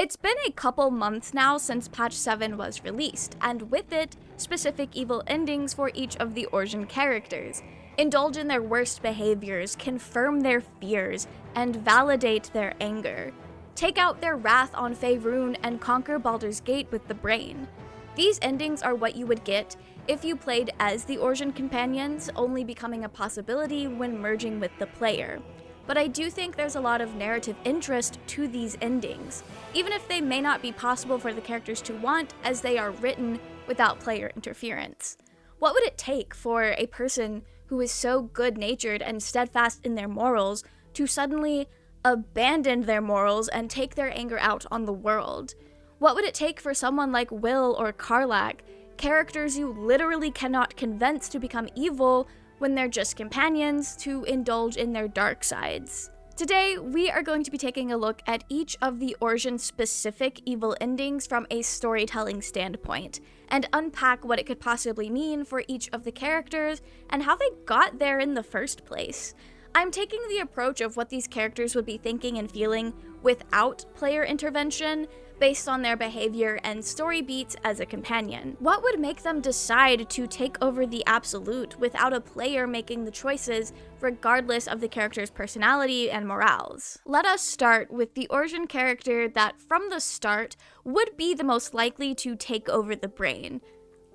It's been a couple months now since patch 7 was released, and with it, specific evil endings for each of the Origin characters. Indulge in their worst behaviors, confirm their fears, and validate their anger. Take out their wrath on Faerûn and conquer Baldur's Gate with the brain. These endings are what you would get if you played as the Origin companions, only becoming a possibility when merging with the player. But I do think there's a lot of narrative interest to these endings, even if they may not be possible for the characters to want as they are written without player interference. What would it take for a person who is so good-natured and steadfast in their morals to suddenly abandon their morals and take their anger out on the world? What would it take for someone like Wyll or Karlach, characters you literally cannot convince to become evil when they're just companions, to indulge in their dark sides? Today, we are going to be taking a look at each of the Origin-specific evil endings from a storytelling standpoint, and unpack what it could possibly mean for each of the characters and how they got there in the first place. I'm taking the approach of what these characters would be thinking and feeling without player intervention, based on their behavior and story beats as a companion. What would make them decide to take over the Absolute without a player making the choices regardless of the character's personality and morals? Let us start with the Origin character that from the start would be the most likely to take over the brain.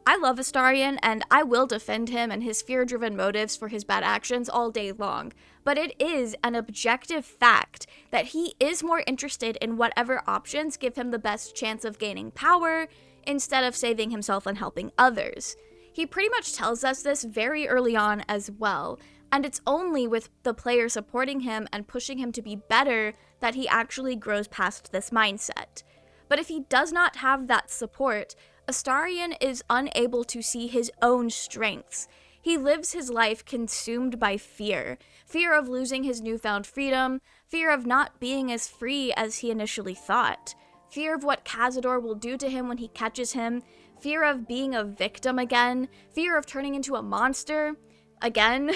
I love Astarion, and I will defend him and his fear-driven motives for his bad actions all day long, but it is an objective fact that he is more interested in whatever options give him the best chance of gaining power, instead of saving himself and helping others. He pretty much tells us this very early on as well, and it's only with the player supporting him and pushing him to be better that he actually grows past this mindset. But if he does not have that support, Astarion is unable to see his own strengths. He lives his life consumed by fear. Fear of losing his newfound freedom, fear of not being as free as he initially thought, fear of what Cazador will do to him when he catches him, fear of being a victim again, fear of turning into a monster again,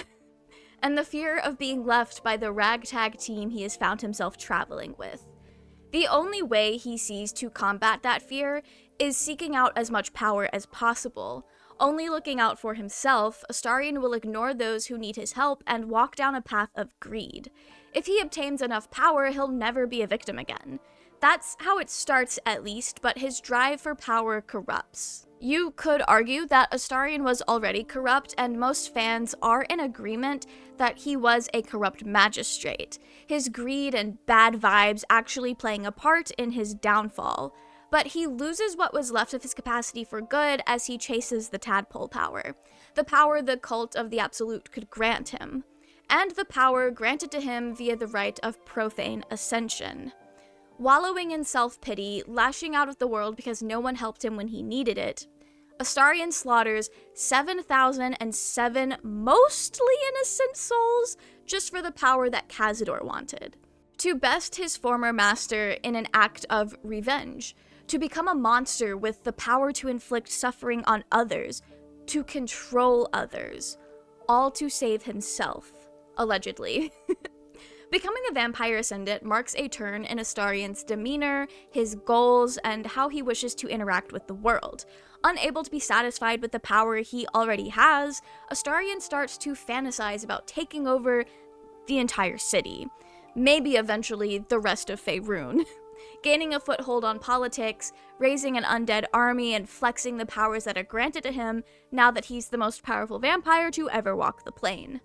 and the fear of being left by the ragtag team he has found himself traveling with. The only way he sees to combat that fear is seeking out as much power as possible. Only looking out for himself, Astarion will ignore those who need his help and walk down a path of greed. If he obtains enough power, he'll never be a victim again. That's how it starts at least, but his drive for power corrupts. You could argue that Astarion was already corrupt, and most fans are in agreement that he was a corrupt magistrate, his greed and bad vibes actually playing a part in his downfall. But he loses what was left of his capacity for good as he chases the tadpole power, the power the cult of the Absolute could grant him, and the power granted to him via the rite of profane ascension. Wallowing in self-pity, lashing out at the world because no one helped him when he needed it, Astarion slaughters 7,007 mostly innocent souls just for the power that Cazador wanted. To best his former master in an act of revenge, to become a monster with the power to inflict suffering on others, to control others, all to save himself, allegedly. Becoming a vampire ascendant marks a turn in Astarion's demeanor, his goals, and how he wishes to interact with the world. Unable to be satisfied with the power he already has, Astarion starts to fantasize about taking over the entire city, maybe eventually the rest of Faerûn. Gaining a foothold on politics, raising an undead army, and flexing the powers that are granted to him now that he's the most powerful vampire to ever walk the plane.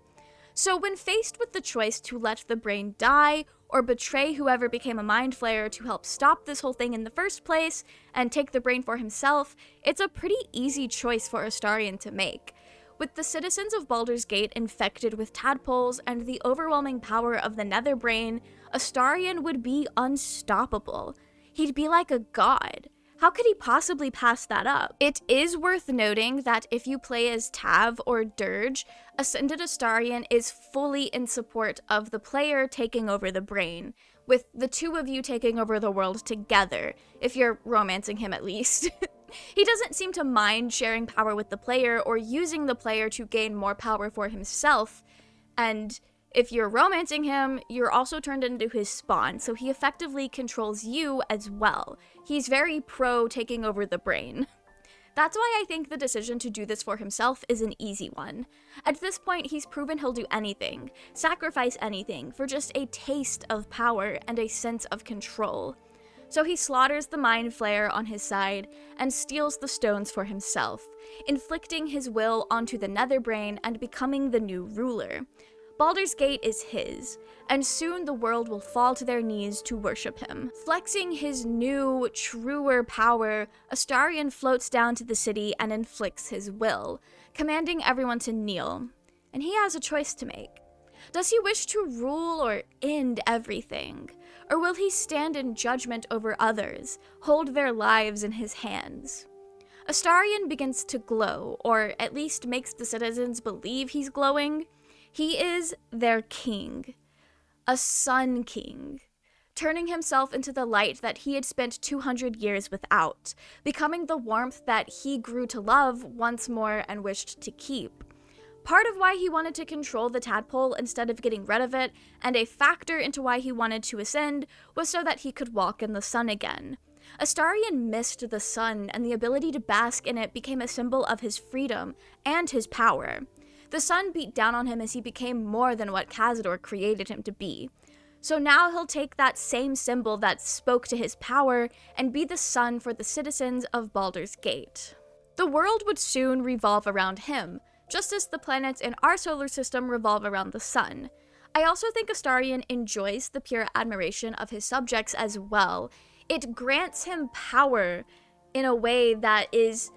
So when faced with the choice to let the brain die, or betray whoever became a mind flayer to help stop this whole thing in the first place, and take the brain for himself, it's a pretty easy choice for Astarion to make. With the citizens of Baldur's Gate infected with tadpoles and the overwhelming power of the Nether Brain, Astarion would be unstoppable. He'd be like a god. How could he possibly pass that up? It is worth noting that if you play as Tav or Dirge, Ascended Astarion is fully in support of the player taking over the brain, with the two of you taking over the world together, if you're romancing him at least. He doesn't seem to mind sharing power with the player or using the player to gain more power for himself, and If you're romancing him, you're also turned into his spawn, so he effectively controls you as well. He's very pro taking over the brain. That's why I think the decision to do this for himself is an easy one. At this point, he's proven he'll do anything, sacrifice anything, for just a taste of power and a sense of control. So he slaughters the Mind Flayer on his side and steals the stones for himself, inflicting his will onto the Netherbrain and becoming the new ruler. Baldur's Gate is his, and soon the world will fall to their knees to worship him. Flexing his new, truer power, Astarion floats down to the city and inflicts his will, commanding everyone to kneel. And he has a choice to make. Does he wish to rule or end everything? Or will he stand in judgment over others, hold their lives in his hands? Astarion begins to glow, or at least makes the citizens believe he's glowing. He is their king, a sun king, turning himself into the light that he had spent 200 years without, becoming the warmth that he grew to love once more and wished to keep. Part of why he wanted to control the tadpole instead of getting rid of it, and a factor into why he wanted to ascend, was so that he could walk in the sun again. Astarion missed the sun, and the ability to bask in it became a symbol of his freedom and his power. The sun beat down on him as he became more than what Cazador created him to be. So now he'll take that same symbol that spoke to his power and be the sun for the citizens of Baldur's Gate. The world would soon revolve around him, just as the planets in our solar system revolve around the sun. I also think Astarion enjoys the pure admiration of his subjects as well. It grants him power in a way that is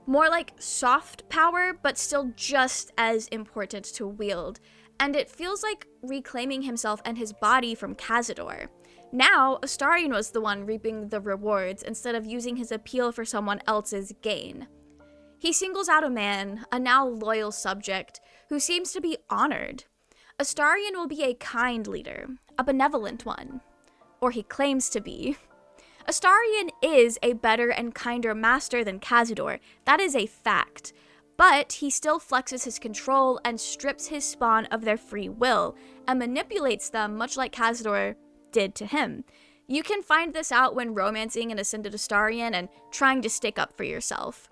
more like soft power, but still just as important to wield, and it feels like reclaiming himself and his body from Cazador. Now, Astarion was the one reaping the rewards instead of using his appeal for someone else's gain. He singles out a man, a now loyal subject, who seems to be honored. Astarion will be a kind leader, a benevolent one. Or he claims to be. Astarion is a better and kinder master than Cazador, that is a fact, but he still flexes his control and strips his spawn of their free will, and manipulates them much like Cazador did to him. You can find this out when romancing an ascended Astarion and trying to stick up for yourself.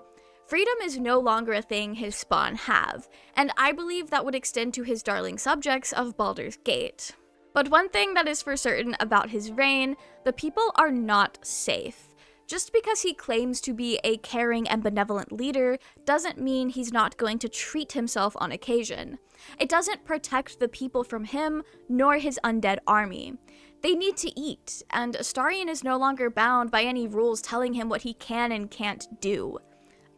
Freedom is no longer a thing his spawn have, and I believe that would extend to his darling subjects of Baldur's Gate. But one thing that is for certain about his reign, the people are not safe. Just because he claims to be a caring and benevolent leader doesn't mean he's not going to treat himself on occasion. It doesn't protect the people from him, nor his undead army. They need to eat, and Astarion is no longer bound by any rules telling him what he can and can't do.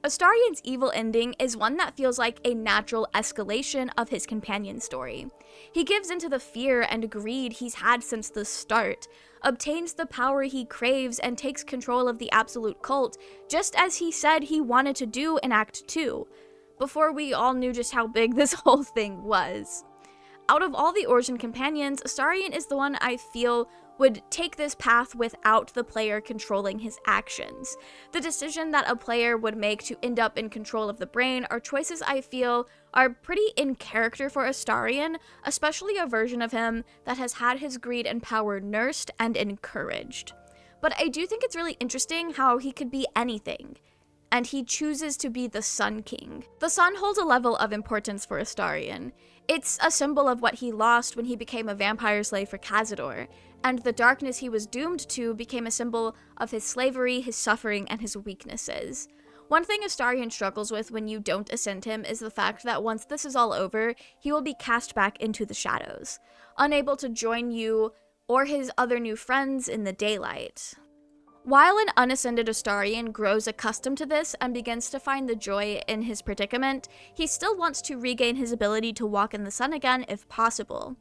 Astarion's evil ending is one that feels like a natural escalation of his companion story. He gives into the fear and greed he's had since the start, obtains the power he craves, and takes control of the absolute cult, just as he said he wanted to do in Act 2, before we all knew just how big this whole thing was. Out of all the Origin companions, Astarion is the one I feel would take this path without the player controlling his actions. The decision that a player would make to end up in control of the brain are choices I feel are pretty in character for Astarion, especially a version of him that has had his greed and power nursed and encouraged. But I do think it's really interesting how he could be anything, and he chooses to be the Sun King. The sun holds a level of importance for Astarion. It's a symbol of what he lost when he became a vampire slave for Cazador, and the darkness he was doomed to became a symbol of his slavery, his suffering, and his weaknesses. One thing Astarion struggles with when you don't ascend him is the fact that once this is all over, he will be cast back into the shadows, unable to join you or his other new friends in the daylight. While an unascended Astarion grows accustomed to this and begins to find the joy in his predicament, he still wants to regain his ability to walk in the sun again if possible.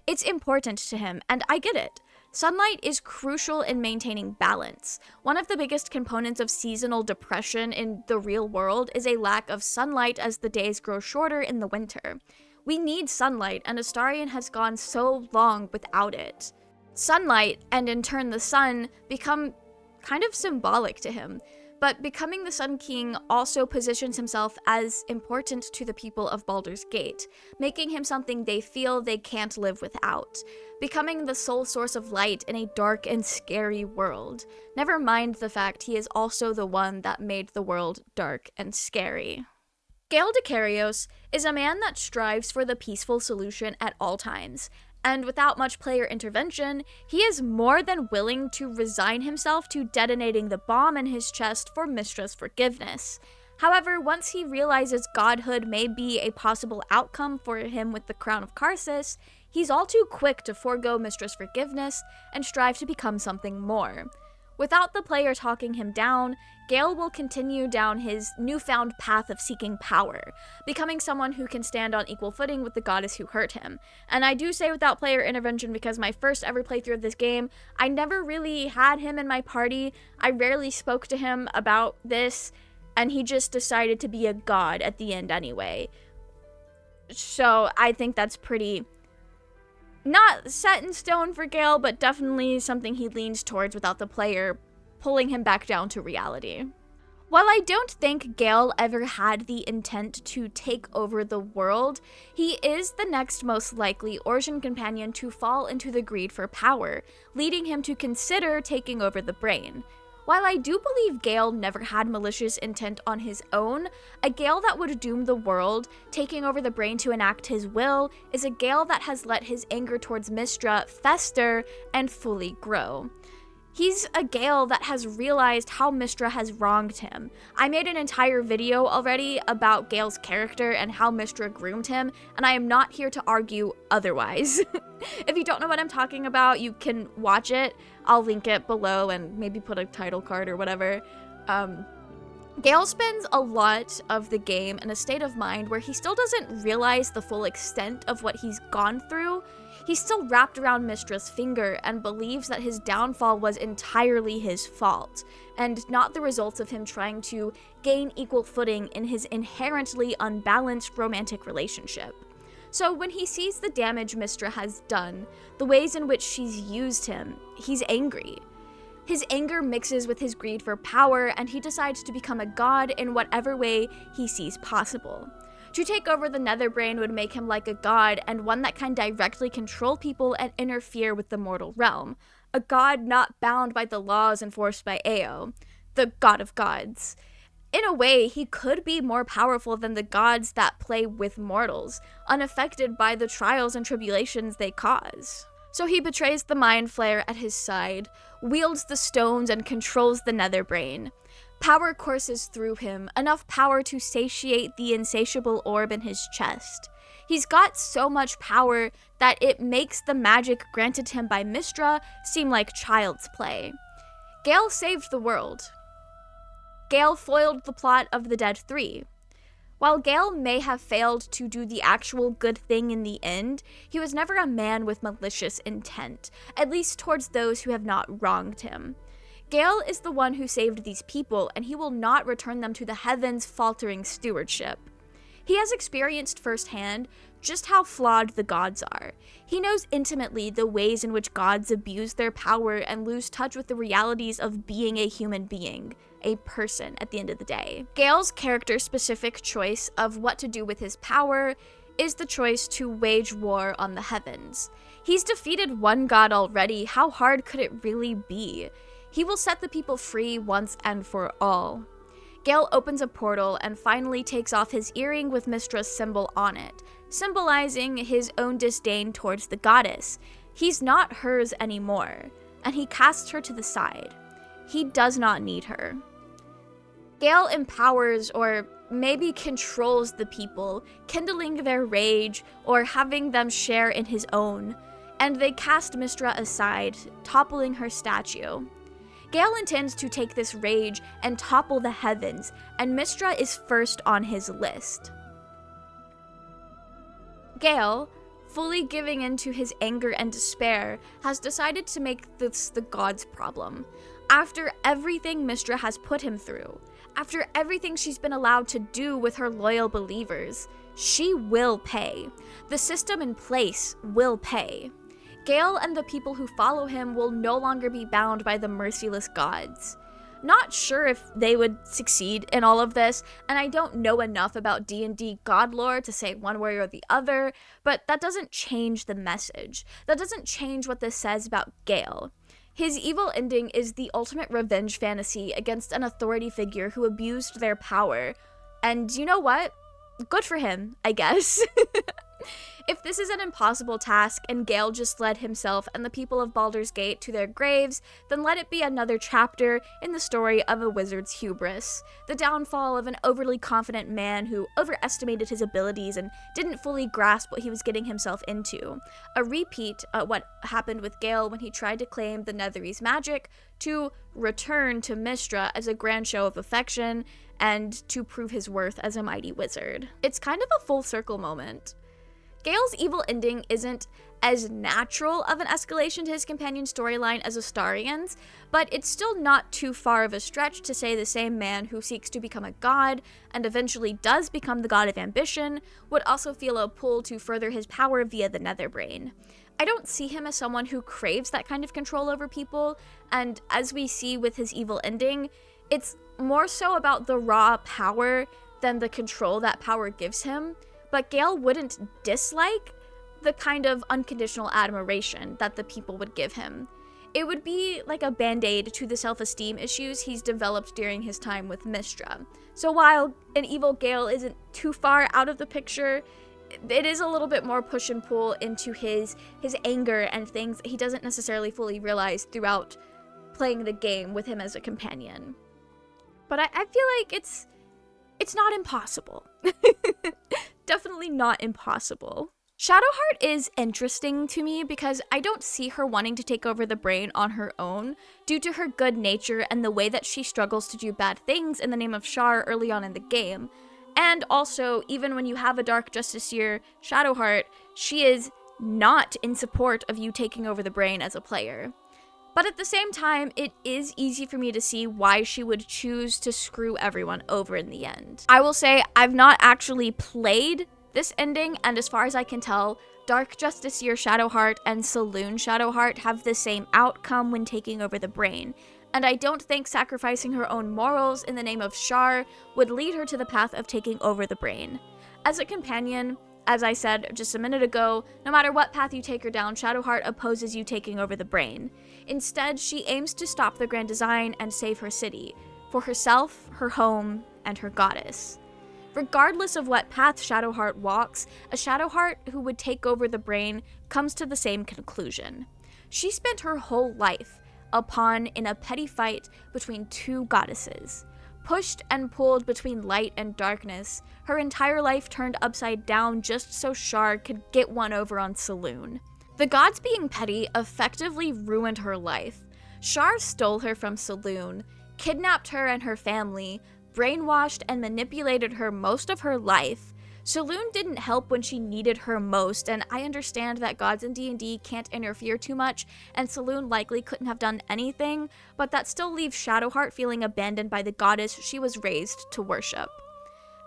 It's important to him, and I get it. Sunlight is crucial in maintaining balance. One of the biggest components of seasonal depression in the real world is a lack of sunlight as the days grow shorter in the winter. We need sunlight, and Astarion has gone so long without it. Sunlight, and in turn the sun, become kind of symbolic to him. But becoming the Sun King also positions himself as important to the people of Baldur's Gate, making him something they feel they can't live without, becoming the sole source of light in a dark and scary world. Never mind the fact he is also the one that made the world dark and scary. Gale Decarios is a man that strives for the peaceful solution at all times, and without much player intervention, he is more than willing to resign himself to detonating the bomb in his chest for Mystra's forgiveness. However, once he realizes godhood may be a possible outcome for him with the Crown of Karsus, he's all too quick to forego Mystra's forgiveness and strive to become something more. Without the player talking him down, Gale will continue down his newfound path of seeking power, becoming someone who can stand on equal footing with the goddess who hurt him. And I do say without player intervention because my first ever playthrough of this game, I never really had him in my party. I rarely spoke to him about this, and he just decided to be a god at the end anyway. So I think that's pretty... not set in stone for Gale, but definitely something he leans towards without the player pulling him back down to reality. While I don't think Gale ever had the intent to take over the world, he is the next most likely Orcian companion to fall into the greed for power, leading him to consider taking over the brain. While I do believe Gale never had malicious intent on his own, a Gale that would doom the world, taking over the brain to enact his will, is a Gale that has let his anger towards Mystra fester and fully grow. He's a Gale that has realized how Mystra has wronged him. I made an entire video already about Gale's character and how Mystra groomed him, and I am not here to argue otherwise. If you don't know what I'm talking about, you can watch it. I'll link it below and maybe put a title card or whatever. Gale spends a lot of the game in a state of mind where he still doesn't realize the full extent of what he's gone through. He's still wrapped around Mystra's finger and believes that his downfall was entirely his fault, and not the result of him trying to gain equal footing in his inherently unbalanced romantic relationship. So when he sees the damage Mystra has done, the ways in which she's used him, he's angry. His anger mixes with his greed for power, and he decides to become a god in whatever way he sees possible. To take over the Netherbrain would make him like a god, and one that can directly control people and interfere with the mortal realm. A god not bound by the laws enforced by Ao, the god of gods. In a way, he could be more powerful than the gods that play with mortals, unaffected by the trials and tribulations they cause. So he betrays the Mind Flayer at his side, wields the stones, and controls the Netherbrain. Power courses through him, enough power to satiate the insatiable orb in his chest. He's got so much power that it makes the magic granted him by Mystra seem like child's play. Gale saved the world. Gale foiled the plot of the Dead 3. While Gale may have failed to do the actual good thing in the end, he was never a man with malicious intent, at least towards those who have not wronged him. Gale is the one who saved these people, and he will not return them to the heavens' faltering stewardship. He has experienced firsthand just how flawed the gods are. He knows intimately the ways in which gods abuse their power and lose touch with the realities of being a human being, a person at the end of the day. Gale's character-specific choice of what to do with his power is the choice to wage war on the heavens. He's defeated one god already. How hard could it really be? He will set the people free once and for all. Gale opens a portal and finally takes off his earring with Mystra's symbol on it, symbolizing his own disdain towards the goddess. He's not hers anymore, and he casts her to the side. He does not need her. Gale empowers or maybe controls the people, kindling their rage or having them share in his own, and they cast Mystra aside, toppling her statue. Gale intends to take this rage and topple the heavens, and Mystra is first on his list. Gale, fully giving in to his anger and despair, has decided to make this the god's problem. After everything Mystra has put him through, after everything she's been allowed to do with her loyal believers, she will pay. The system in place will pay. Gale and the people who follow him will no longer be bound by the merciless gods. Not sure if they would succeed in all of this, and I don't know enough about D&D god lore to say one way or the other, but that doesn't change the message. That doesn't change what this says about Gale. His evil ending is the ultimate revenge fantasy against an authority figure who abused their power. And you know what? Good for him, I guess. If this is an impossible task and Gale just led himself and the people of Baldur's Gate to their graves, then let it be another chapter in the story of a wizard's hubris. The downfall of an overly confident man who overestimated his abilities and didn't fully grasp what he was getting himself into. A repeat of what happened with Gale when he tried to claim the Netherese magic to return to Mystra as a grand show of affection and to prove his worth as a mighty wizard. It's kind of a full circle moment. Gale's evil ending isn't as natural of an escalation to his companion storyline as Astarion's, but it's still not too far of a stretch to say the same man who seeks to become a god, and eventually does become the god of ambition, would also feel a pull to further his power via the Netherbrain. I don't see him as someone who craves that kind of control over people, and as we see with his evil ending, it's more so about the raw power than the control that power gives him. But Gale wouldn't dislike the kind of unconditional admiration that the people would give him. It would be like a band-aid to the self-esteem issues he's developed during his time with Mystra. So while an evil Gale isn't too far out of the picture, it is a little bit more push and pull into his anger and things that he doesn't necessarily fully realize throughout playing the game with him as a companion. But I feel like it's not impossible. Definitely not impossible. Shadowheart is interesting to me because I don't see her wanting to take over the brain on her own due to her good nature and the way that she struggles to do bad things in the name of Shar early on in the game. And also, even when you have a Dark Justiciar, Shadowheart, she is not in support of you taking over the brain as a player. But at the same time, it is easy for me to see why she would choose to screw everyone over in the end. I will say, I've not actually played this ending, and as far as I can tell, Dark Justiciar Shadowheart and Saloon Shadowheart have the same outcome when taking over the brain, and I don't think sacrificing her own morals in the name of Shar would lead her to the path of taking over the brain. As a companion, as I said just a minute ago, no matter what path you take her down, Shadowheart opposes you taking over the brain. Instead, she aims to stop the Grand Design and save her city, for herself, her home, and her goddess. Regardless of what path Shadowheart walks, a Shadowheart who would take over the brain comes to the same conclusion. She spent her whole life a pawn in a petty fight between two goddesses. Pushed and pulled between light and darkness, her entire life turned upside down just so Shar could get one over on Saloon. The gods being petty effectively ruined her life. Shar stole her from Saloon, kidnapped her and her family, brainwashed and manipulated her most of her life. Saloon didn't help when she needed her most, and I understand that gods in D&D can't interfere too much, and Saloon likely couldn't have done anything, but that still leaves Shadowheart feeling abandoned by the goddess she was raised to worship.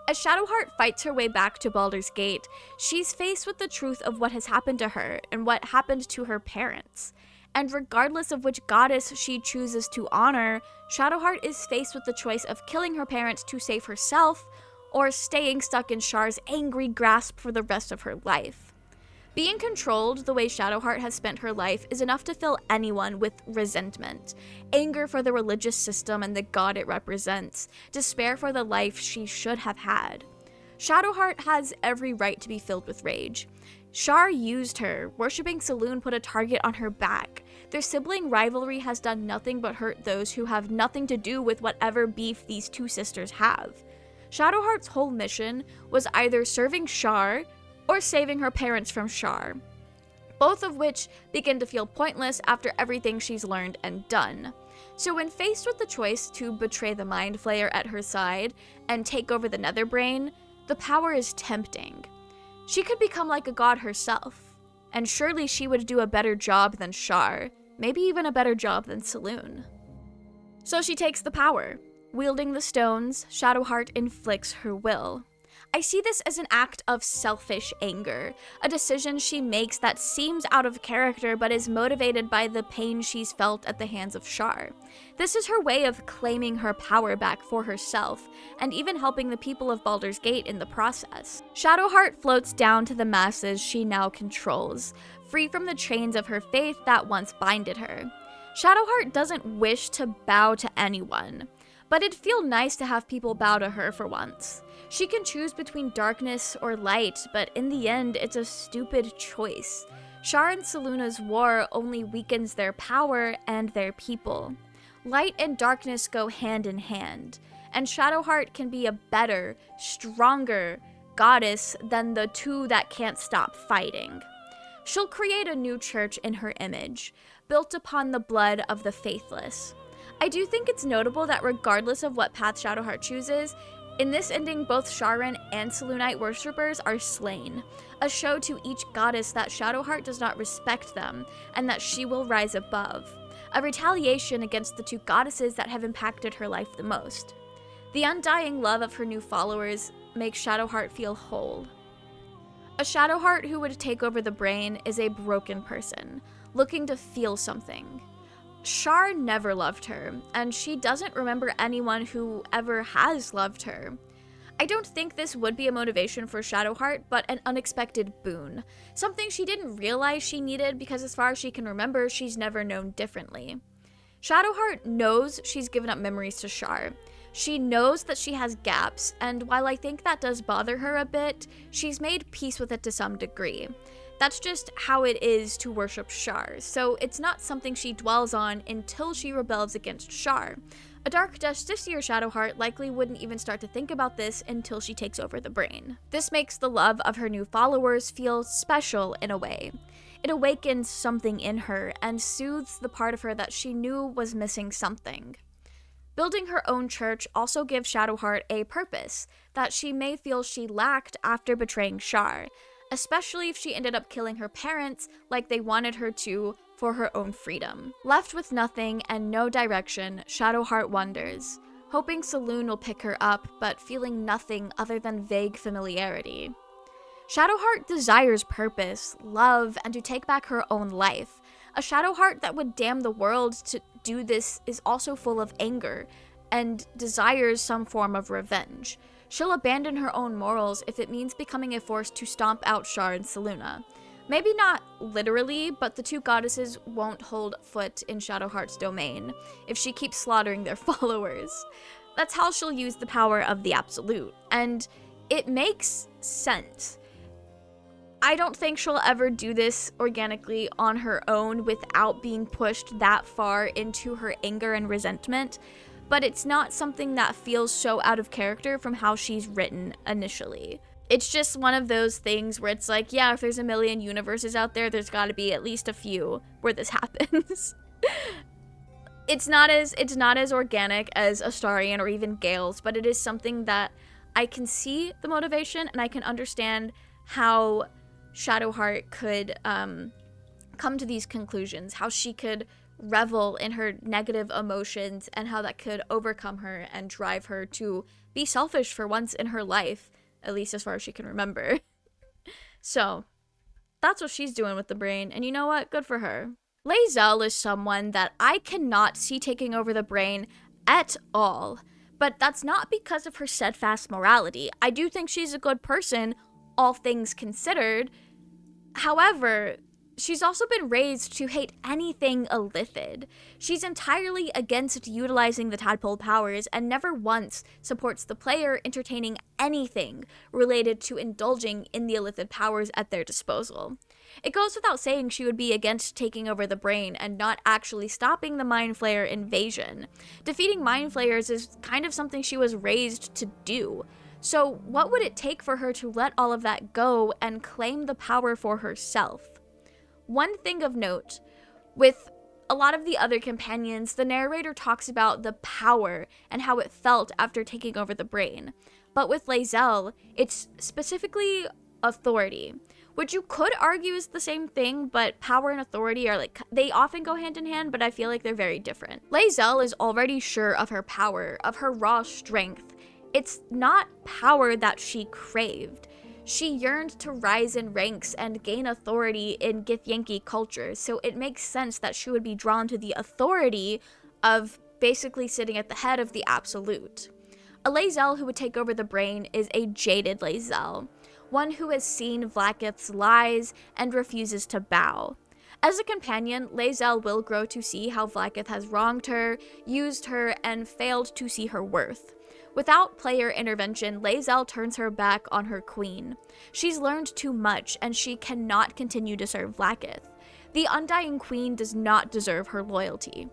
As Shadowheart fights her way back to Baldur's Gate, she's faced with the truth of what has happened to her and what happened to her parents. And regardless of which goddess she chooses to honor, Shadowheart is faced with the choice of killing her parents to save herself, or staying stuck in Shar's angry grasp for the rest of her life. Being controlled the way Shadowheart has spent her life is enough to fill anyone with resentment, anger for the religious system and the god it represents, despair for the life she should have had. Shadowheart has every right to be filled with rage. Shar used her, worshipping Saloon put a target on her back. Their sibling rivalry has done nothing but hurt those who have nothing to do with whatever beef these two sisters have. Shadowheart's whole mission was either serving Shar or saving her parents from Shar, both of which begin to feel pointless after everything she's learned and done. So when faced with the choice to betray the Mind Flayer at her side and take over the Netherbrain, the power is tempting. She could become like a god herself, and surely she would do a better job than Shar, maybe even a better job than Saloon. So she takes the power. Wielding the stones, Shadowheart inflicts her will. I see this as an act of selfish anger, a decision she makes that seems out of character but is motivated by the pain she's felt at the hands of Shar. This is her way of claiming her power back for herself, and even helping the people of Baldur's Gate in the process. Shadowheart floats down to the masses she now controls, free from the chains of her faith that once binded her. Shadowheart doesn't wish to bow to anyone, but it'd feel nice to have people bow to her for once. She can choose between darkness or light, but in the end, it's a stupid choice. Shar and Seluna's war only weakens their power and their people. Light and darkness go hand in hand, and Shadowheart can be a better, stronger goddess than the two that can't stop fighting. She'll create a new church in her image, built upon the blood of the faithless. I do think it's notable that regardless of what path Shadowheart chooses, in this ending both Sharan and Selûnite worshippers are slain, a show to each goddess that Shadowheart does not respect them, and that she will rise above, a retaliation against the two goddesses that have impacted her life the most. The undying love of her new followers makes Shadowheart feel whole. A Shadowheart who would take over the brain is a broken person, looking to feel something. Shar never loved her, and she doesn't remember anyone who ever has loved her. I don't think this would be a motivation for Shadowheart, but an unexpected boon. Something she didn't realize she needed because as far as she can remember, she's never known differently. Shadowheart knows she's given up memories to Shar. She knows that she has gaps, and while I think that does bother her a bit, she's made peace with it to some degree. That's just how it is to worship Shar, so it's not something she dwells on until she rebels against Shar. A Dark Justiciar Shadowheart likely wouldn't even start to think about this until she takes over the brain. This makes the love of her new followers feel special in a way. It awakens something in her and soothes the part of her that she knew was missing something. Building her own church also gives Shadowheart a purpose that she may feel she lacked after betraying Shar, especially if she ended up killing her parents like they wanted her to for her own freedom. Left with nothing and no direction, Shadowheart wonders, hoping Selûne will pick her up, but feeling nothing other than vague familiarity. Shadowheart desires purpose, love, and to take back her own life. A Shadowheart that would damn the world to do this is also full of anger and desires some form of revenge. She'll abandon her own morals if it means becoming a force to stomp out Shar and Selûne. Maybe not literally, but the two goddesses won't hold foot in Shadowheart's domain if she keeps slaughtering their followers. That's how she'll use the power of the Absolute, and it makes sense. I don't think she'll ever do this organically on her own without being pushed that far into her anger and resentment, but it's not something that feels so out of character from how she's written initially. It's just one of those things where it's like, yeah, if there's a million universes out there, there's got to be at least a few where this happens. It's not as organic as Astarion or even Gale's, but it is something that I can see the motivation and I can understand how Shadowheart could come to these conclusions, how she could revel in her negative emotions and how that could overcome her and drive her to be selfish for once in her life, at least as far as she can remember. So that's what she's doing with the brain, and you know what? Good for her. Lae'zel is someone that I cannot see taking over the brain at all, but that's not because of her steadfast morality. I do think she's a good person, all things considered. However, she's also been raised to hate anything illithid. She's entirely against utilizing the tadpole powers and never once supports the player entertaining anything related to indulging in the illithid powers at their disposal. It goes without saying she would be against taking over the brain and not actually stopping the Mind Flayer invasion. Defeating Mind Flayers is kind of something she was raised to do. So what would it take for her to let all of that go and claim the power for herself? One thing of note, with a lot of the other companions, the narrator talks about the power and how it felt after taking over the brain. But with Lae'zel, it's specifically authority, which you could argue is the same thing, but power and authority are they often go hand in hand, but I feel like they're very different. Lae'zel is already sure of her power, of her raw strength. It's not power that she craved. She yearned to rise in ranks and gain authority in Githyanki culture, so it makes sense that she would be drawn to the authority of basically sitting at the head of the absolute. A Lae'zel who would take over the brain is a jaded Lae'zel, one who has seen Vlaakith's lies and refuses to bow. As a companion, Lae'zel will grow to see how Vlaakith has wronged her, used her, and failed to see her worth. Without player intervention, Lae'zel turns her back on her queen. She's learned too much, and she cannot continue to serve Vlaakith. The Undying Queen does not deserve her loyalty.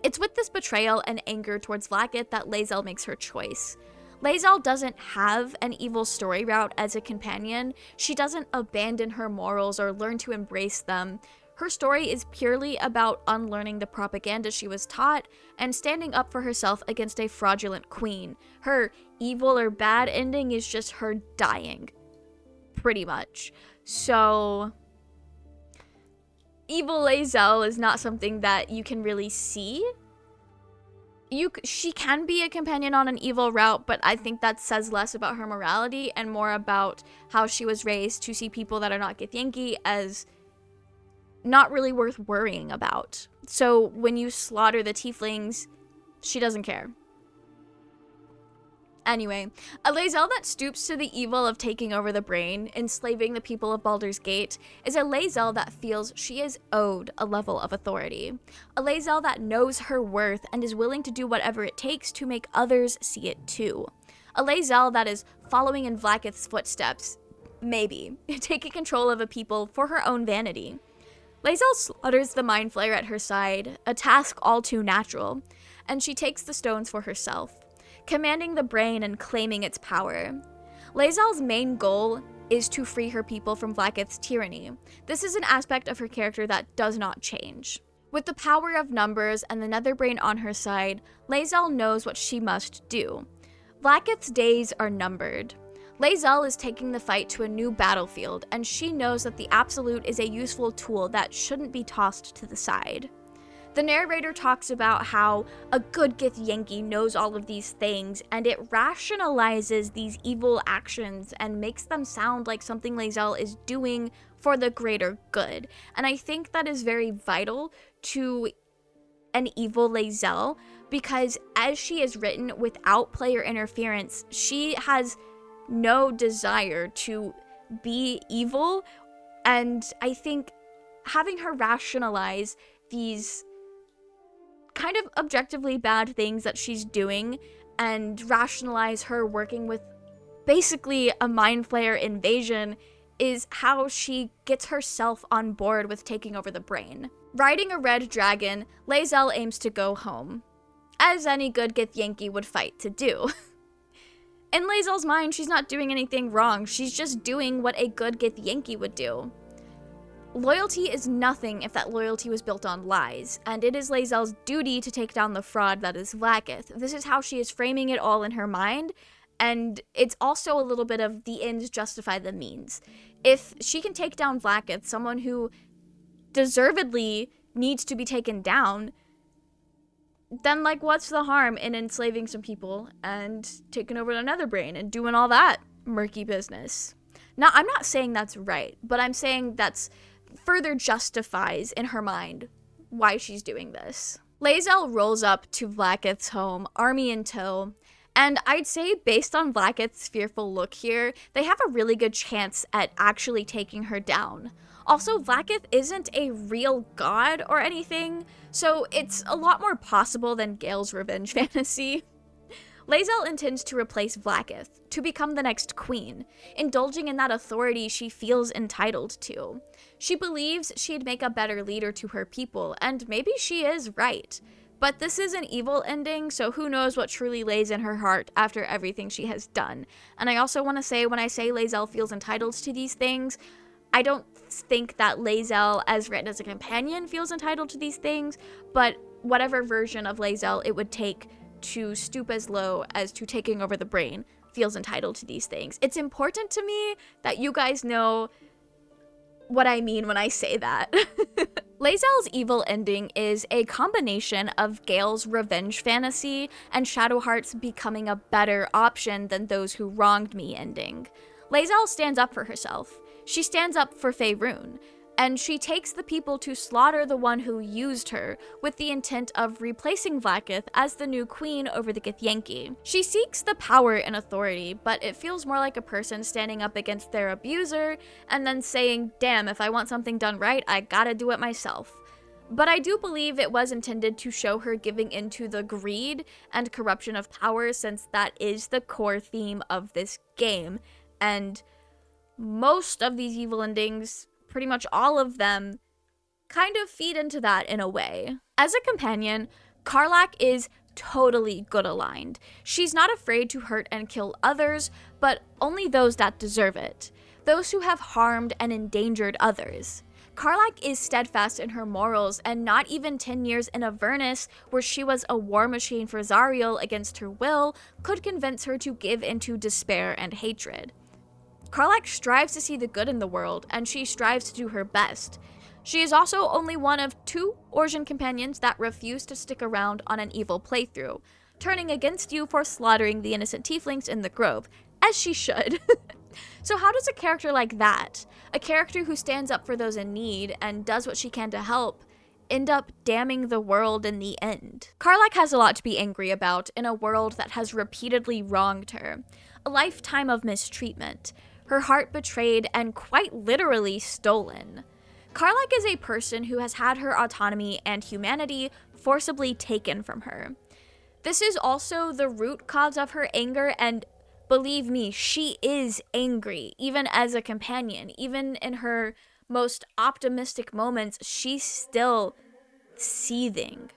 It's with this betrayal and anger towards Vlaakith that Lae'zel makes her choice. Lae'zel doesn't have an evil story route as a companion. She doesn't abandon her morals or learn to embrace them. Her story is purely about unlearning the propaganda she was taught and standing up for herself against a fraudulent queen. Her evil or bad ending is just her dying, pretty much. So, evil Lae'zel is not something that you can really see. She can be a companion on an evil route, but I think that says less about her morality and more about how she was raised to see people that are not Githyanki as not really worth worrying about. So when you slaughter the tieflings, she doesn't care. Anyway, a Lae'zel that stoops to the evil of taking over the brain, enslaving the people of Baldur's Gate, is a Lae'zel that feels she is owed a level of authority. A Lae'zel that knows her worth and is willing to do whatever it takes to make others see it too. A Lae'zel that is following in Vlaakith's footsteps, maybe, taking control of a people for her own vanity. Lae'zel slaughters the Mind Flayer at her side, a task all too natural, and she takes the stones for herself, commanding the brain and claiming its power. Lae'zel's main goal is to free her people from Vlaakith's tyranny. This is an aspect of her character that does not change. With the power of numbers and the Netherbrain on her side, Lae'zel knows what she must do. Vlaakith's days are numbered. Lae'zel is taking the fight to a new battlefield, and she knows that the Absolute is a useful tool that shouldn't be tossed to the side. The narrator talks about how a good Githyanki knows all of these things, and it rationalizes these evil actions and makes them sound like something Lae'zel is doing for the greater good. And I think that is very vital to an evil Lae'zel, because as she is written without player interference, she has no desire to be evil, and I think having her rationalize these kind of objectively bad things that she's doing and rationalize her working with basically a Mind Flayer invasion is how she gets herself on board with taking over the brain. Riding a red dragon, Lae'zel aims to go home, as any good Githyanki would fight to do. In Lae'zel's mind, she's not doing anything wrong, she's just doing what a good Githyanki would do. Loyalty is nothing if that loyalty was built on lies, and it is Lae'zel's duty to take down the fraud that is Vlaakith. This is how she is framing it all in her mind, and it's also a little bit of the ends justify the means. If she can take down Vlaakith, someone who deservedly needs to be taken down, then, like, what's the harm in enslaving some people and taking over another brain and doing all that murky business? Now, I'm not saying that's right, but I'm saying that's further justifies in her mind why she's doing this. Lae'zel rolls up to Vlaakith's home, army in tow, and I'd say based on Vlaakith's fearful look here, they have a really good chance at actually taking her down. Also, Vlaakith isn't a real god or anything, so it's a lot more possible than Gale's revenge fantasy. Lae'zel intends to replace Vlaakith, to become the next queen, indulging in that authority she feels entitled to. She believes she'd make a better leader to her people, and maybe she is right. But this is an evil ending, so who knows what truly lays in her heart after everything she has done. And I also want to say, when I say Lae'zel feels entitled to these things, I don't think that Lae'zel, as written as a companion, feels entitled to these things, but whatever version of Lae'zel it would take to stoop as low as to taking over the brain feels entitled to these things. It's important to me that you guys know what I mean when I say that. Lae'zel's evil ending is a combination of Gale's revenge fantasy and Shadowheart's becoming a better option than those who wronged me ending. Lae'zel stands up for herself. She stands up for Faerun, and she takes the people to slaughter the one who used her, with the intent of replacing Vlaakith as the new queen over the Githyanki. She seeks the power and authority, but it feels more like a person standing up against their abuser, and then saying, damn, if I want something done right, I gotta do it myself. But I do believe it was intended to show her giving into the greed and corruption of power, since that is the core theme of this game, and most of these evil endings, pretty much all of them, kind of feed into that in a way. As a companion, Karlach is totally good aligned. She's not afraid to hurt and kill others, but only those that deserve it. Those who have harmed and endangered others. Karlach is steadfast in her morals, and not even 10 years in Avernus, where she was a war machine for Zariel against her will, could convince her to give into despair and hatred. Karlach strives to see the good in the world, and she strives to do her best. She is also only one of 2 Orsian companions that refuse to stick around on an evil playthrough, turning against you for slaughtering the innocent tieflings in the grove, as she should. So how does a character like that, a character who stands up for those in need and does what she can to help, end up damning the world in the end? Karlach has a lot to be angry about in a world that has repeatedly wronged her. A lifetime of mistreatment, her heart betrayed and quite literally stolen. Karlach is a person who has had her autonomy and humanity forcibly taken from her. This is also the root cause of her anger, and believe me, she is angry, even as a companion. Even in her most optimistic moments, she's still seething.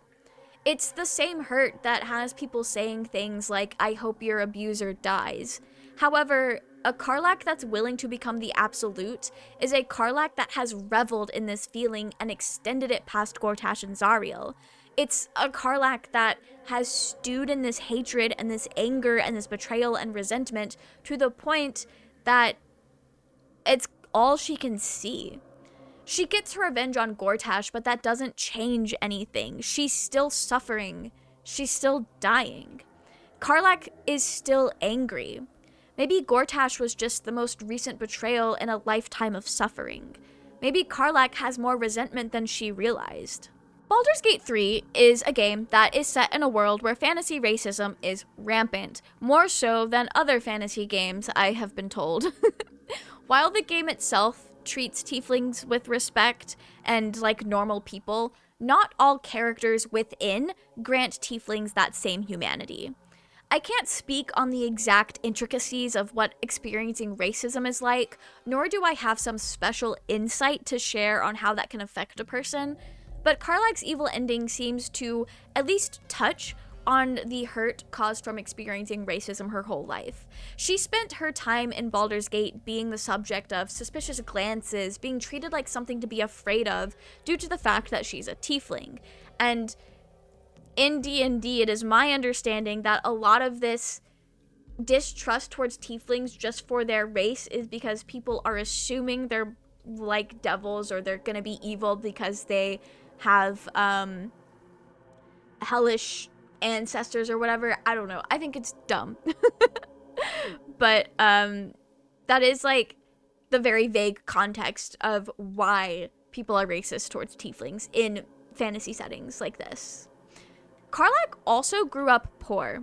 It's the same hurt that has people saying things like, I hope your abuser dies. However, a Karlach that's willing to become the absolute is a Karlach that has reveled in this feeling and extended it past Gortash and Zariel. It's a Karlach that has stewed in this hatred and this anger and this betrayal and resentment to the point that it's all she can see. She gets her revenge on Gortash, but that doesn't change anything. She's still suffering. She's still dying. Karlach is still angry. Maybe Gortash was just the most recent betrayal in a lifetime of suffering. Maybe Karlach has more resentment than she realized. Baldur's Gate 3 is a game that is set in a world where fantasy racism is rampant, more so than other fantasy games, I have been told. While the game itself treats tieflings with respect and like normal people, not all characters within grant tieflings that same humanity. I can't speak on the exact intricacies of what experiencing racism is like, nor do I have some special insight to share on how that can affect a person, but Karlach's evil ending seems to at least touch on the hurt caused from experiencing racism her whole life. She spent her time in Baldur's Gate being the subject of suspicious glances, being treated like something to be afraid of due to the fact that she's a tiefling. And in D&D, it is my understanding that a lot of this distrust towards tieflings just for their race is because people are assuming they're like devils or they're gonna be evil because they have hellish ancestors or whatever. I don't know. I think it's dumb. But that is like the very vague context of why people are racist towards tieflings in fantasy settings like this. Karlach also grew up poor.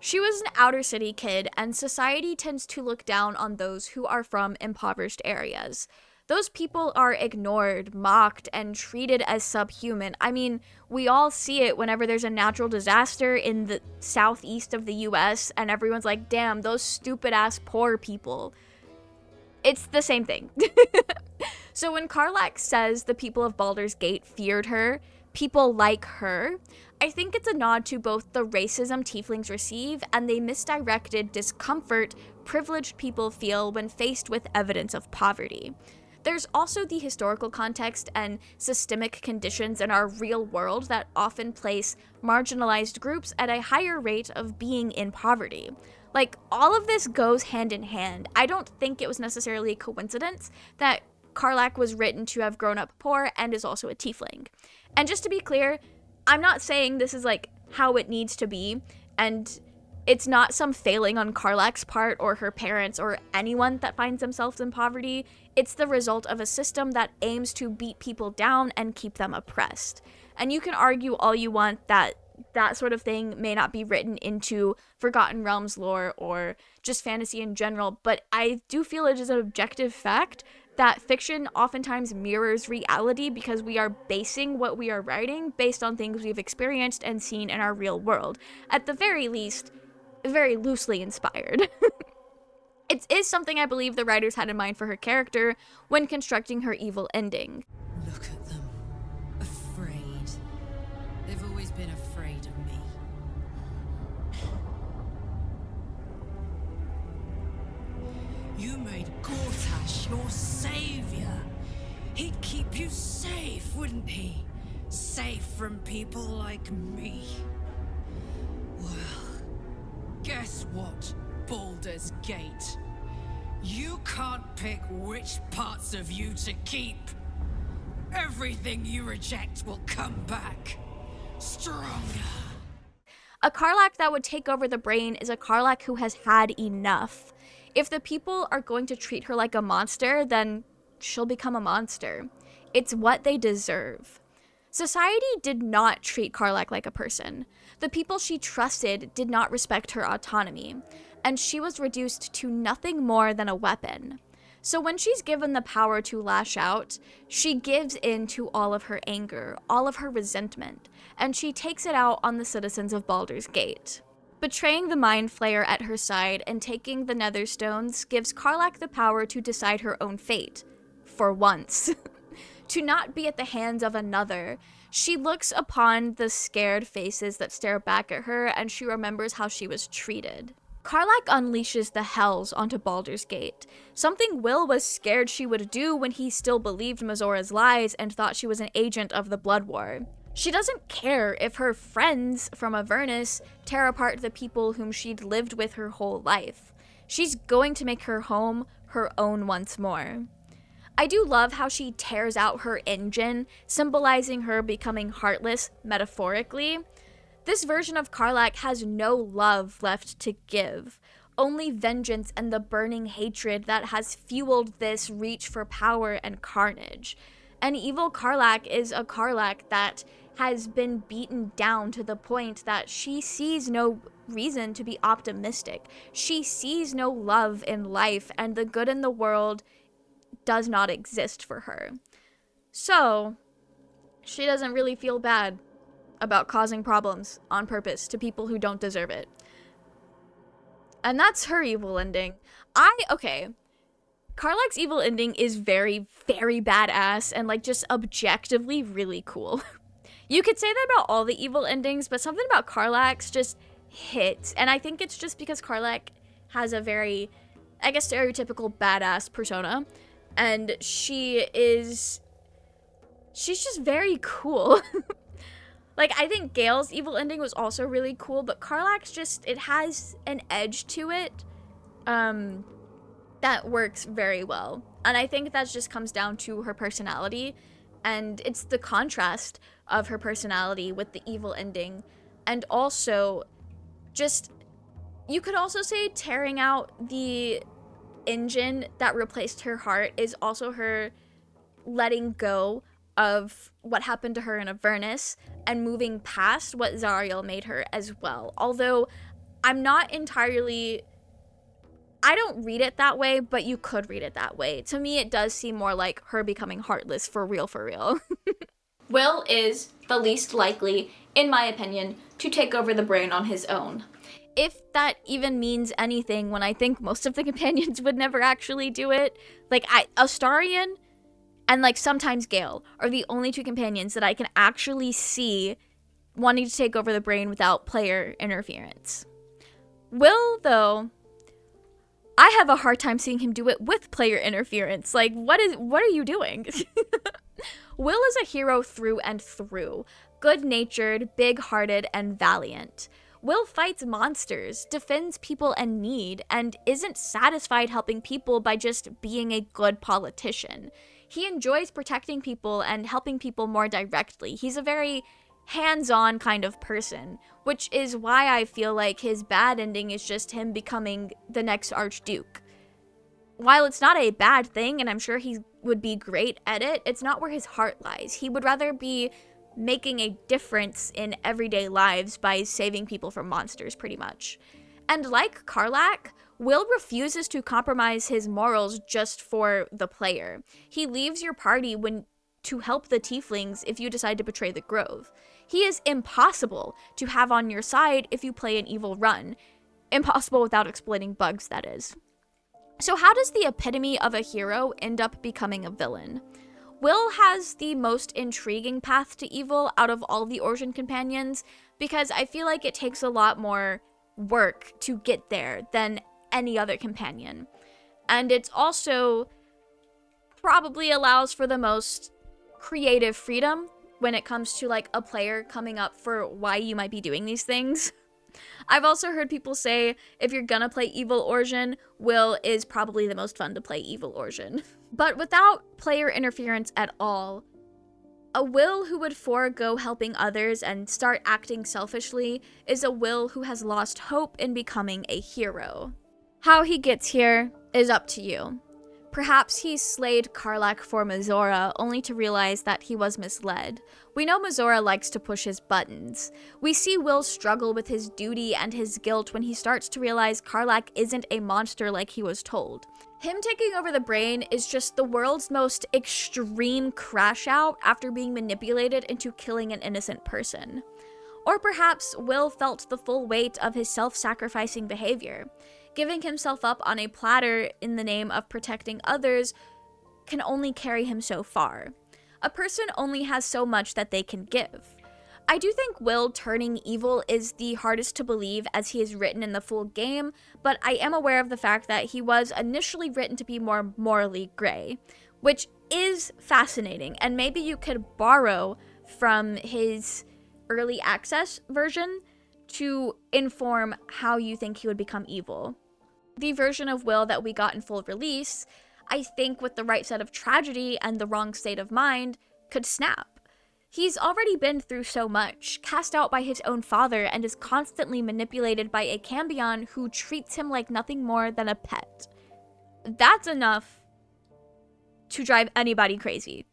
She was an outer city kid, and society tends to look down on those who are from impoverished areas. Those people are ignored, mocked, and treated as subhuman. I mean, we all see it whenever there's a natural disaster in the southeast of the US, and everyone's like, damn, those stupid-ass poor people. It's the same thing. So when Karlach says the people of Baldur's Gate feared her, people like her, I think it's a nod to both the racism tieflings receive and the misdirected discomfort privileged people feel when faced with evidence of poverty. There's also the historical context and systemic conditions in our real world that often place marginalized groups at a higher rate of being in poverty. Like, all of this goes hand in hand. I don't think it was necessarily a coincidence that Karlach was written to have grown up poor and is also a tiefling. And just to be clear, I'm not saying this is like how it needs to be, and it's not some failing on Karlach's part or her parents or anyone that finds themselves in poverty. It's the result of a system that aims to beat people down and keep them oppressed. And you can argue all you want that that sort of thing may not be written into Forgotten Realms lore or just fantasy in general, but I do feel it is an objective fact that fiction oftentimes mirrors reality because we are basing what we are writing based on things we've experienced and seen in our real world. At the very least, very loosely inspired. It is something I believe the writers had in mind for her character when constructing her evil ending. Look at them. Afraid. They've always been afraid of me. You made Gortash your savior. He'd keep you safe, wouldn't he? Safe from people like me. Well, guess what, Baldur's Gate? You can't pick which parts of you to keep. Everything you reject will come back stronger. A Karlach that would take over the brain is a Karlach who has had enough. If the people are going to treat her like a monster, then she'll become a monster. It's what they deserve. Society did not treat Karlach like a person. The people she trusted did not respect her autonomy, and she was reduced to nothing more than a weapon. So when she's given the power to lash out, she gives in to all of her anger, all of her resentment, and she takes it out on the citizens of Baldur's Gate. Betraying the Mind Flayer at her side and taking the Netherstones gives Karlach the power to decide her own fate. For once. To not be at the hands of another. She looks upon the scared faces that stare back at her, and she remembers how she was treated. Karlach unleashes the Hells onto Baldur's Gate, something Wyll was scared she would do when he still believed Mazora's lies and thought she was an agent of the Blood War. She doesn't care if her friends from Avernus tear apart the people whom she'd lived with her whole life. She's going to make her home her own once more. I do love how she tears out her engine, symbolizing her becoming heartless, metaphorically. This version of Karlach has no love left to give, only vengeance and the burning hatred that has fueled this reach for power and carnage. An evil Karlach is a Karlach that has been beaten down to the point that she sees no reason to be optimistic. She sees no love in life, and the good in the world does not exist for her. So, she doesn't really feel bad about causing problems on purpose to people who don't deserve it. And that's her evil ending. Karlach's evil ending is very, very badass and like just objectively really cool. You could say that about all the evil endings, but something about Karlach's just hits. And I think it's just because Karlach has a very, I guess, stereotypical badass persona. And she's just very cool. Like, I think Gale's evil ending was also really cool, but Karlach's just, it has an edge to it that works very well. And I think that just comes down to her personality, and it's the contrast of her personality with the evil ending. And also, just, you could also say tearing out the engine that replaced her heart is also her letting go of what happened to her in Avernus and moving past what Zariel made her as well. Although I don't read it that way, but you could read it that way. To me, it does seem more like her becoming heartless for real, for real. Wyll is the least likely, in my opinion, to take over the brain on his own. If that even means anything, when I think most of the companions would never actually do it. Like, Astarion and, like, sometimes Gale are the only two companions that I can actually see wanting to take over the brain without player interference. Wyll, though, I have a hard time seeing him do it with player interference. Like, what are you doing? Wyll is a hero through and through. Good-natured, big-hearted, and valiant. Wyll fights monsters, defends people in need, and isn't satisfied helping people by just being a good politician. He enjoys protecting people and helping people more directly. He's a very hands-on kind of person, which is why I feel like his bad ending is just him becoming the next Archduke. While it's not a bad thing, and I'm sure he would be great at it, it's not where his heart lies. He would rather be making a difference in everyday lives by saving people from monsters, pretty much. And like Karlach, Wyll refuses to compromise his morals just for the player. He leaves your party to help the tieflings if you decide to betray the grove. He is impossible to have on your side if you play an evil run. Impossible without exploiting bugs, that is. So how does the epitome of a hero end up becoming a villain? Wyll has the most intriguing path to evil out of all the Origin companions, because I feel like it takes a lot more work to get there than any other companion. And it's also probably allows for the most creative freedom when it comes to like a player coming up for why you might be doing these things. I've also heard people say if you're gonna play Evil Origin, Wyll is probably the most fun to play Evil Origin. But without player interference at all, a Wyll who would forego helping others and start acting selfishly is a Wyll who has lost hope in becoming a hero. How he gets here is up to you. Perhaps he slayed Karlach for Mizora, only to realize that he was misled. We know Mizora likes to push his buttons. We see Wyll struggle with his duty and his guilt when he starts to realize Karlach isn't a monster like he was told. Him taking over the brain is just the world's most extreme crash out after being manipulated into killing an innocent person. Or perhaps Wyll felt the full weight of his self-sacrificing behavior. Giving himself up on a platter in the name of protecting others can only carry him so far. A person only has so much that they can give. I do think Wyll turning evil is the hardest to believe as he is written in the full game, but I am aware of the fact that he was initially written to be more morally gray, which is fascinating, and maybe you could borrow from his early access version to inform how you think he would become evil. The version of Wyll that we got in full release, I think with the right set of tragedy and the wrong state of mind, could snap. He's already been through so much, cast out by his own father, and is constantly manipulated by a Cambion who treats him like nothing more than a pet. That's enough to drive anybody crazy.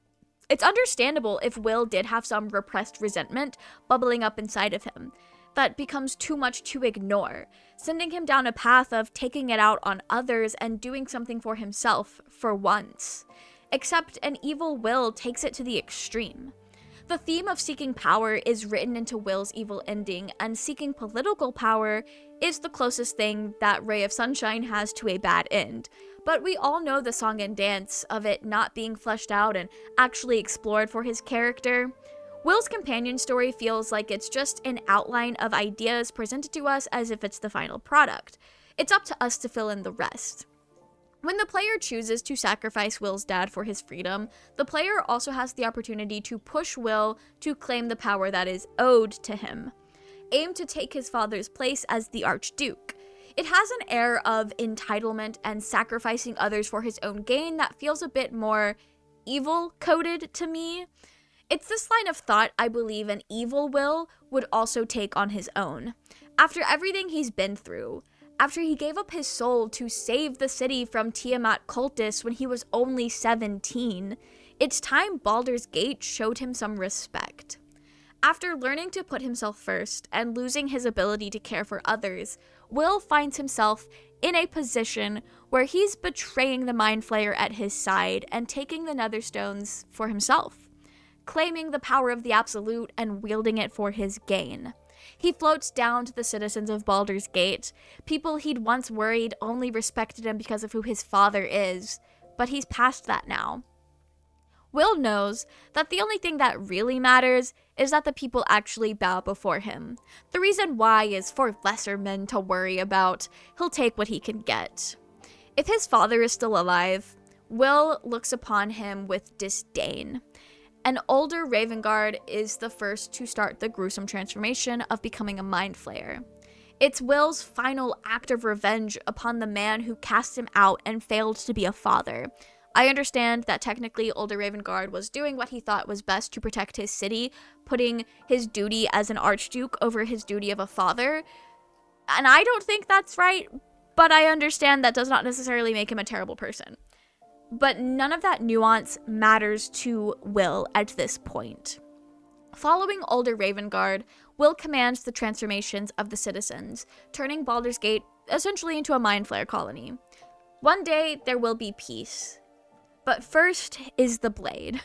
It's understandable if Wyll did have some repressed resentment bubbling up inside of him that becomes too much to ignore, sending him down a path of taking it out on others and doing something for himself for once. Except an evil Wyll takes it to the extreme. The theme of seeking power is written into Wyll's evil ending, and seeking political power is the closest thing that Ray of Sunshine has to a bad end. But we all know the song and dance of it not being fleshed out and actually explored for his character. Wyll's companion story feels like it's just an outline of ideas presented to us as if it's the final product. It's up to us to fill in the rest. When the player chooses to sacrifice Wyll's dad for his freedom, the player also has the opportunity to push Wyll to claim the power that is owed to him. Aim to take his father's place as the Archduke. It has an air of entitlement and sacrificing others for his own gain that feels a bit more evil-coded to me. It's this line of thought I believe an evil Wyll would also take on his own. After everything he's been through, after he gave up his soul to save the city from Tiamat cultists when he was only 17, it's time Baldur's Gate showed him some respect. After learning to put himself first and losing his ability to care for others, Wyll finds himself in a position where he's betraying the Mind Flayer at his side and taking the Netherstones for himself, claiming the power of the Absolute and wielding it for his gain. He floats down to the citizens of Baldur's Gate, people he'd once worried only respected him because of who his father is, but he's past that now. Wyll knows that the only thing that really matters is that the people actually bow before him. The reason why is for lesser men to worry about. He'll take what he can get. If his father is still alive, Wyll looks upon him with disdain. An older Ravenguard is the first to start the gruesome transformation of becoming a Mind Flayer. It's Wyll's final act of revenge upon the man who cast him out and failed to be a father, I understand that technically Older Ravengard was doing what he thought was best to protect his city, putting his duty as an archduke over his duty of a father. And I don't think that's right, but I understand that does not necessarily make him a terrible person. But none of that nuance matters to Wyll at this point. Following Older Ravengard, Wyll commands the transformations of the citizens, turning Baldur's Gate essentially into a Mind Flayer colony. One day, there will be peace. But first is the Blade.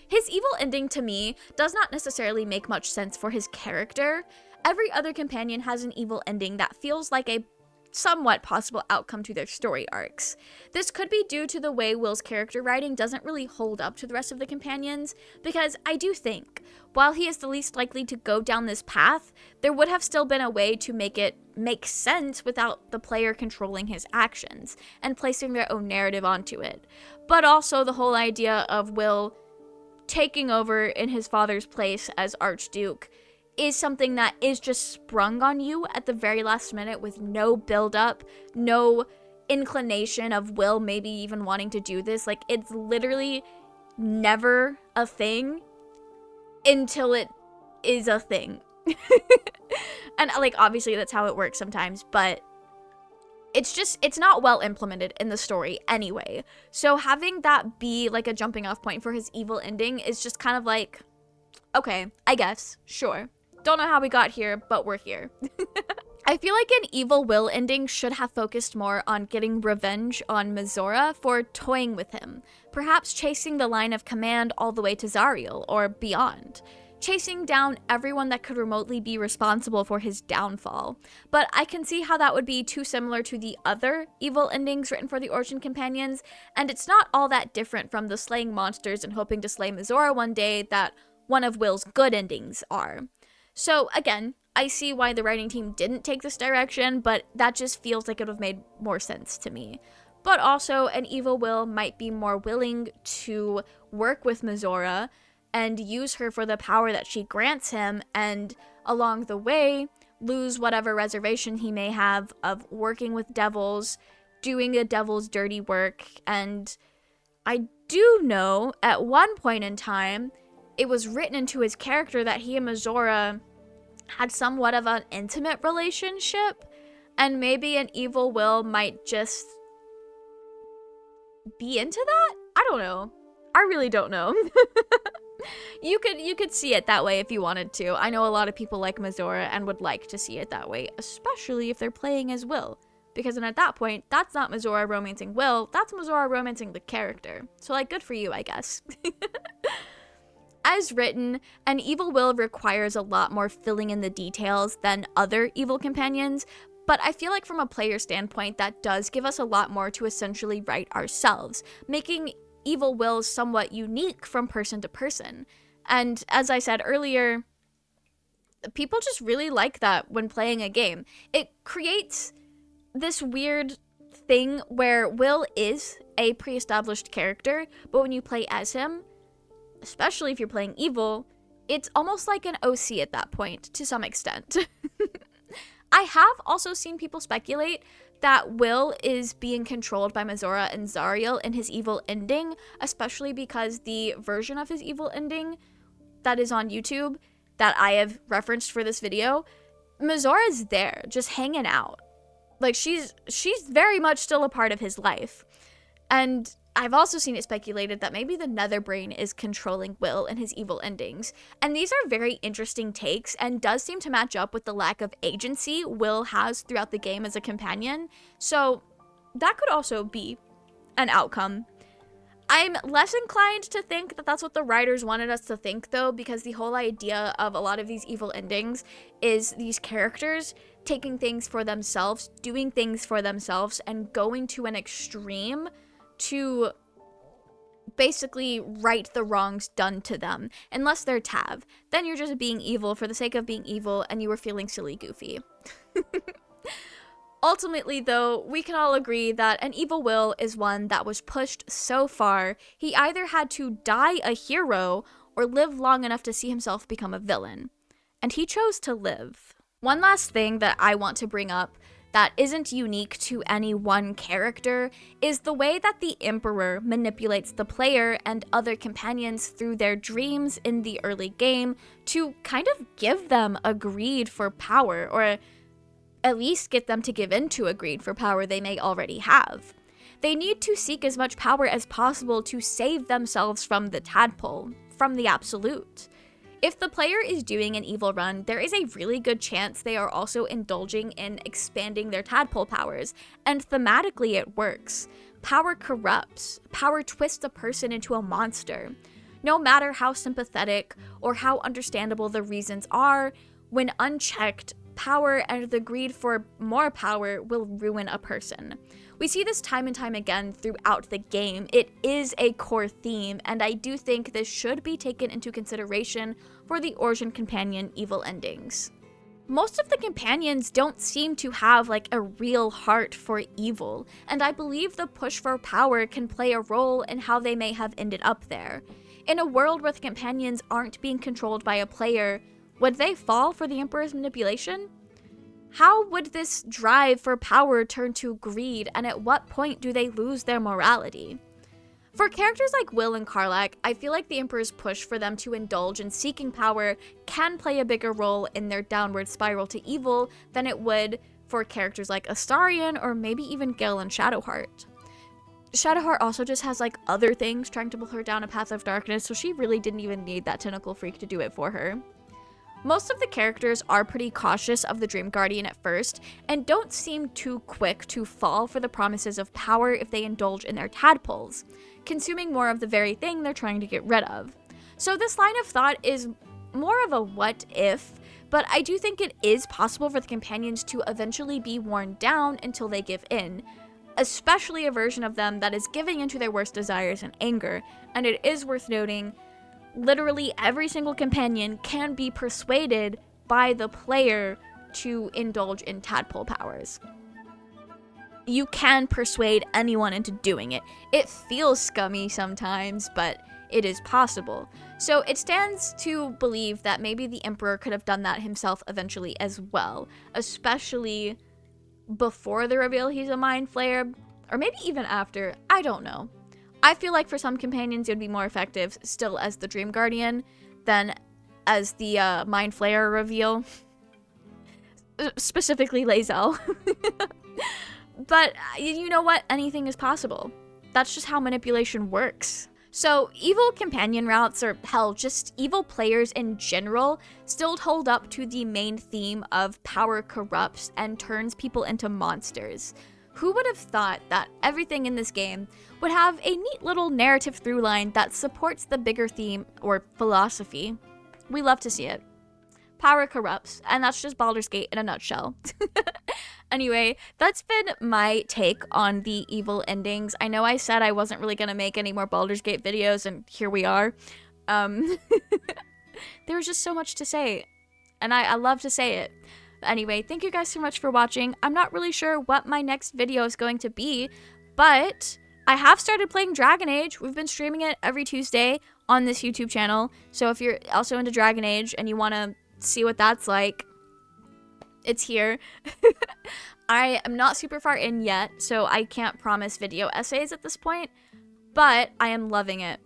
His evil ending to me does not necessarily make much sense for his character. Every other companion has an evil ending that feels like a somewhat possible outcome to their story arcs. This could be due to the way Wyll's character writing doesn't really hold up to the rest of the companions, because I do think, while he is the least likely to go down this path, there would have still been a way to make it make sense without the player controlling his actions and placing their own narrative onto it. But also the whole idea of Wyll taking over in his father's place as Archduke is something that is just sprung on you at the very last minute with no build-up, no inclination of Wyll maybe even wanting to do this. Like, it's literally never a thing until it is a thing. And, like, obviously that's how it works sometimes, but it's not well implemented in the story anyway. So having that be, like, a jumping off point for his evil ending is just kind of like, okay, I guess, sure. Don't know how we got here, but we're here. I feel like an evil Wyll ending should have focused more on getting revenge on Mizora for toying with him, perhaps chasing the line of command all the way to Zariel or beyond, chasing down everyone that could remotely be responsible for his downfall. But I can see how that would be too similar to the other evil endings written for the Origin Companions, and it's not all that different from the slaying monsters and hoping to slay Mizora one day that one of Wyll's good endings are. So again, I see why the writing team didn't take this direction, but that just feels like it would have made more sense to me. But also, an evil Wyll might be more willing to work with Mizora and use her for the power that she grants him, and along the way, lose whatever reservation he may have of working with devils, doing the devil's dirty work. And I do know, at one point in time, it was written into his character that he and Mizora had somewhat of an intimate relationship, and maybe an evil Wyll might just be into that? I don't know. I really don't know. You could see it that way if you wanted to. I know a lot of people like Mizora and would like to see it that way, especially if they're playing as Wyll. Because then at that point, that's not Mizora romancing Wyll, that's Mizora romancing the character. So, like, good for you, I guess. As written, an evil Wyll requires a lot more filling in the details than other evil companions, but I feel like from a player standpoint, that does give us a lot more to essentially write ourselves, making evil Wylls somewhat unique from person to person. And as I said earlier, people just really like that when playing a game. It creates this weird thing where Wyll is a pre-established character, but when you play as him, especially if you're playing evil, it's almost like an OC at that point, to some extent. I have also seen people speculate that Wyll is being controlled by Mizora and Zariel in his evil ending, especially because the version of his evil ending that is on YouTube that I have referenced for this video, Mizora's there, just hanging out. Like, she's very much still a part of his life. And I've also seen it speculated that maybe the Netherbrain is controlling Wyll in his evil endings. And these are very interesting takes and does seem to match up with the lack of agency Wyll has throughout the game as a companion. So that could also be an outcome. I'm less inclined to think that that's what the writers wanted us to think, though, because the whole idea of a lot of these evil endings is these characters taking things for themselves, doing things for themselves, and going to an extreme to basically right the wrongs done to them. Unless they're Tav. Then you're just being evil for the sake of being evil, and you were feeling silly goofy. Ultimately, though, we can all agree that an evil Wyll is one that was pushed so far, he either had to die a hero or live long enough to see himself become a villain. And he chose to live. One last thing that I want to bring up that isn't unique to any one character is the way that the Emperor manipulates the player and other companions through their dreams in the early game to kind of give them a greed for power, or at least get them to give in to a greed for power they may already have. They need to seek as much power as possible to save themselves from the tadpole, from the absolute. If the player is doing an evil run, there is a really good chance they are also indulging in expanding their tadpole powers, and thematically it works. Power corrupts. Power twists a person into a monster. No matter how sympathetic or how understandable the reasons are, when unchecked, power and the greed for more power will ruin a person. We see this time and time again throughout the game. It is a core theme, and I do think this should be taken into consideration for the Origin Companion evil endings. Most of the companions don't seem to have like a real heart for evil, and I believe the push for power can play a role in how they may have ended up there. In a world where the companions aren't being controlled by a player, would they fall for the Emperor's manipulation? How would this drive for power turn to greed, and at what point do they lose their morality? For characters like Wyll and Karlach, I feel like the Emperor's push for them to indulge in seeking power can play a bigger role in their downward spiral to evil than it would for characters like Astarion or maybe even Gale and Shadowheart. Shadowheart also just has like other things trying to pull her down a path of darkness, so she really didn't even need that tentacle freak to do it for her. Most of the characters are pretty cautious of the Dream Guardian at first, and don't seem too quick to fall for the promises of power if they indulge in their tadpoles, consuming more of the very thing they're trying to get rid of. So this line of thought is more of a what if, but I do think it is possible for the companions to eventually be worn down until they give in, especially a version of them that is giving into their worst desires and anger, and it is worth noting literally every single companion can be persuaded by the player to indulge in tadpole powers. You can persuade anyone into doing it. It feels scummy sometimes, but it is possible. So it stands to believe that maybe the Emperor could have done that himself eventually as well, especially before the reveal he's a mind flayer, or maybe even after. I don't know. I feel like for some companions it would be more effective still as the Dream Guardian than as the Mind Flayer reveal. Specifically Lae'zel. But you know what? Anything is possible. That's just how manipulation works. So evil companion routes, or hell, just evil players in general, still hold up to the main theme of power corrupts and turns people into monsters. Who would have thought that everything in this game would have a neat little narrative through line that supports the bigger theme or philosophy? We love to see it. Power corrupts, and that's just Baldur's Gate in a nutshell. Anyway, that's been my take on the evil endings. I know I said I wasn't really going to make any more Baldur's Gate videos, and here we are. There was just so much to say, and I love to say it. Anyway, thank you guys so much for watching. I'm not really sure what my next video is going to be, but I have started playing Dragon Age. We've been streaming it every Tuesday on this YouTube channel. So if you're also into Dragon Age and you want to see what that's like, it's here. I am not super far in yet, so I can't promise video essays at this point, but I am loving it.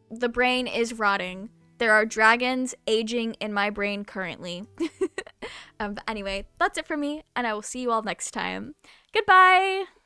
The brain is rotting. There are dragons aging in my brain currently. Anyway, that's it for me, and I will see you all next time. Goodbye!